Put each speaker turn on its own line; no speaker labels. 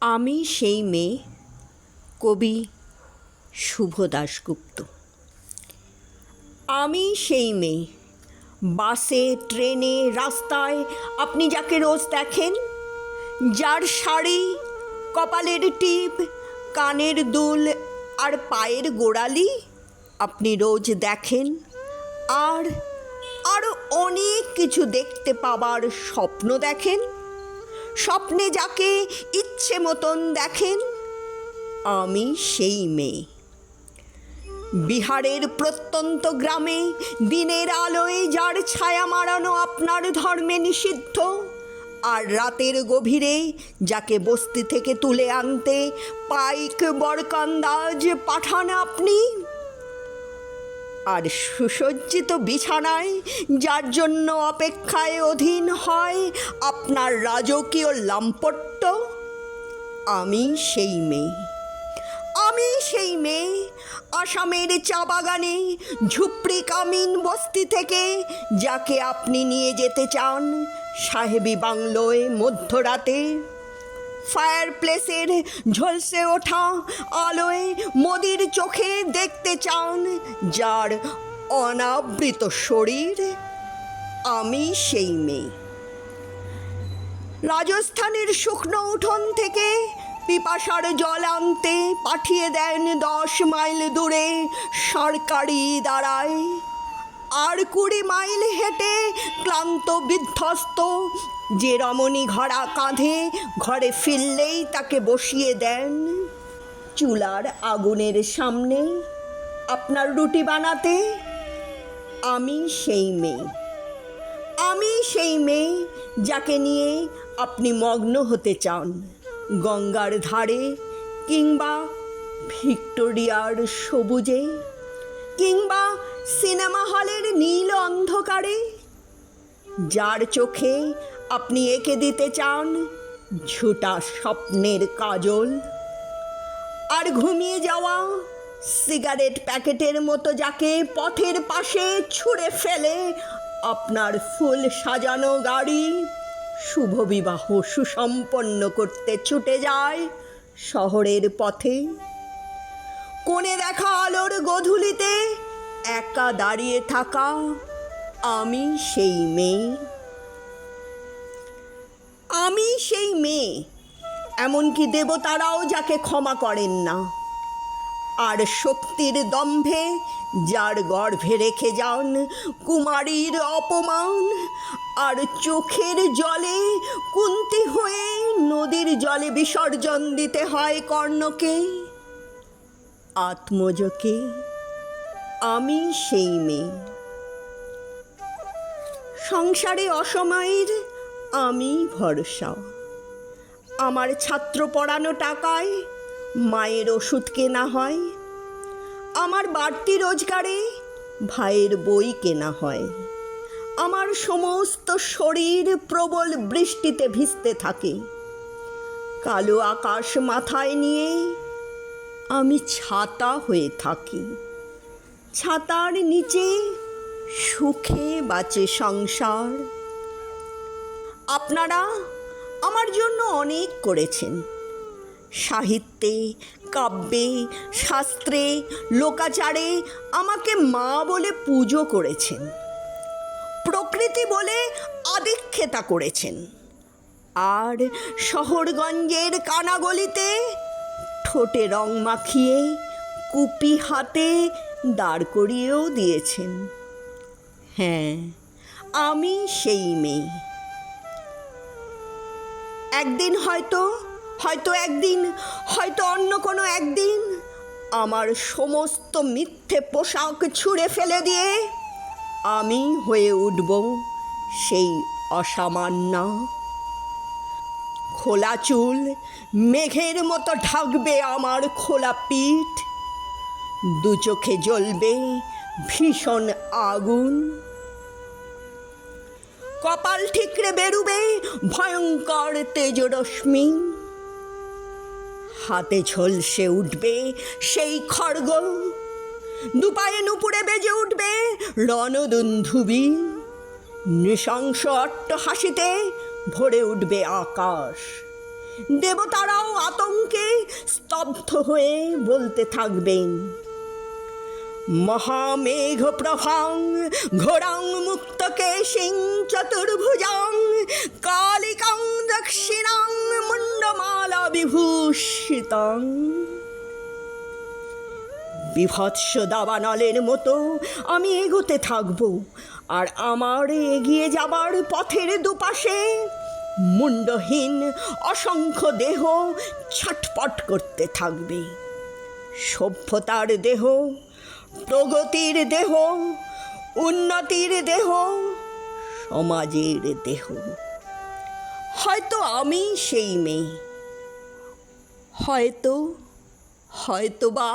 আমি সেই মেয়ে। কবি শুভ দাশগুপ্ত। আমি সেই মেয়ে, বাসে ট্রেনে রাস্তায় আপনি যাকে রোজ দেখেন, যার শাড়ি, কপালের টিপ, কানের দুল আর পায়ের গোড়ালি আপনি রোজ দেখেন, আর আরও অনেক কিছু দেখতে পাবার স্বপ্ন দেখেন। স্বপ্নে যাকে ইচ্ছে মতন দেখেন, আমি সেই মেয়ে। বিহারের প্রত্যন্ত গ্রামে দিনের আলোয় যার ছায়া মারানো আপনার ধর্মে নিষিদ্ধ, আর রাতের গভীরে যাকে বস্তি থেকে তুলে আনতে পাইক বরকান্দাজ পাঠান আপনি, আর সুসজ্জিত বিছানায় যার জন্য অপেক্ষায় অধীন হয় আপনার রাজকীয় লাম্পট্য, আমি সেই মেয়ে। আমি সেই মেয়ে, আসামের চা বাগানে ঝুপড়ি কামিন বস্তি থেকে যাকে আপনি নিয়ে যেতে চান সাহেবি বাংলোয় মধ্যরাতে, ফায়ার প্লেসের ঝলসে ওঠা আলোয় মোদির চোখে দেখতে চান যার অনাবৃত শরীর, আমি সেই মেয়ে। রাজস্থানের শুকনো উঠোন থেকে পিপাসার জল আনতে পাঠিয়ে দেন 10 মাইল দূরে সরকারি দাঁড়ায়, আর 20 মাইল হেঁটে ক্লান্ত বিধ্বস্ত যে রমণী ঘোড়া কাঁধে ঘরে ফিরলেই তাকে বসিয়ে দেন চুলার আগুনের সামনে আপনার রুটি বানাতে, আমি সেই মেয়ে। আমি সেই মেয়ে যাকে নিয়ে আপনি মগ্ন হতে চান গঙ্গার ধারে, কিংবা ভিক্টোরিয়ার সবুজে, কিংবা সিনেমা হলের নীল অন্ধকারে, যার চোখে আপনি এঁকে দিতে চান ঝুটা স্বপ্নের কাজল, আর ঘুমিয়ে যাওয়া সিগারেট প্যাকেটের মতো যাকে পথের পাশে ছুঁড়ে ফেলে আপনার ফুল সাজানো গাড়ি শুভ বিবাহ সুসম্পন্ন করতে ছুটে যায় শহরের পথে। কোণে দেখা আলোর গোধূলিতে একা দাঁড়িয়ে থাকা আমি সেই মেয়ে। আমি সেই মেয়ে, এমনকি দেবতারাও যাকে ক্ষমা করেন না, আর শক্তির দম্ভে যার গর্ভে রেখে যান কুমারীর অপমান, আর চোখের জলে কুন্তি হয়ে নদীর জলে বিসর্জন দিতে হয় কর্ণকে, আত্মজকে, আমি সেই মেয়ে। সংসারে অসময়ের আমি ভরসা, আমার ছাত্র পড়ানো টাকায় মায়ের ওষুধ কেনা হয়, আমার বাড়তি রোজগারে ভাইয়ের বই কেনা হয়, আমার সমস্ত শরীর প্রবল বৃষ্টিতে ভিজতে থাকে, কালো আকাশ মাথায় নিয়ে আমি ছাতা হয়ে থাকি, ছাতার নিচে সুখে বাঁচে সংসার। আপনারা আমার জন্য অনেক করেছেন, সাহিত্যে, কাব্যে, শাস্ত্রে, লোকাচারে আমাকে মা বলে পুজো করেছেন, প্রকৃতি বলে আদিক্ষেতা করেছেন, আর শহরগঞ্জের কানাগলিতে ঠোঁটে রং মাখিয়ে কুপি হাতে দাঁড় করিয়েও দিয়েছেন। হ্যাঁ, আমি সেই মেয়ে। একদিন হয়তো একদিন, হয়তো অন্য কোনো একদিন আমার সমস্ত মিথ্যে পোশাক ছুঁড়ে ফেলে দিয়ে আমি হয়ে উঠব সেই অসামান্য। খোলা চুল মেঘের মতো ঢাকবে আমার খোলা পিঠ, দু চোখে জ্বলবে ভীষণ আগুন, কপাল ঠিকরে বেরুবে ভয়ঙ্কর তেজরশ্মি, হাতে ঝলসে উঠবে সেই খড়গ, দুপায়ে নুপুরে বেজে উঠবে রণদুন্ধুবি, নৃশংস অট্টহাসিতে ভরে উঠবে আকাশ, দেবতারাও আতঙ্কে স্তব্ধ হয়ে বলতে থাকবেন, মহামেঘ প্রভাং ঘোরাং মুক্তকেশিং চতুর্ভুজাং কালিকাং দক্ষিণাং মুন্ডমালা বিভূষিতাং। বিভৎস দাবানলের মতো আমি এগোতে থাকব, আর আমার এগিয়ে যাবার পথের দুপাশে মুন্ডহীন অসংখ্য দেহ ছটপট করতে থাকবে। সভ্যতার দেহ, প্রগতির দেহ, উন্নতির দেহ, সমাজের দেহ। হয়তো আমি সেই মেয়ে, হয়তো বা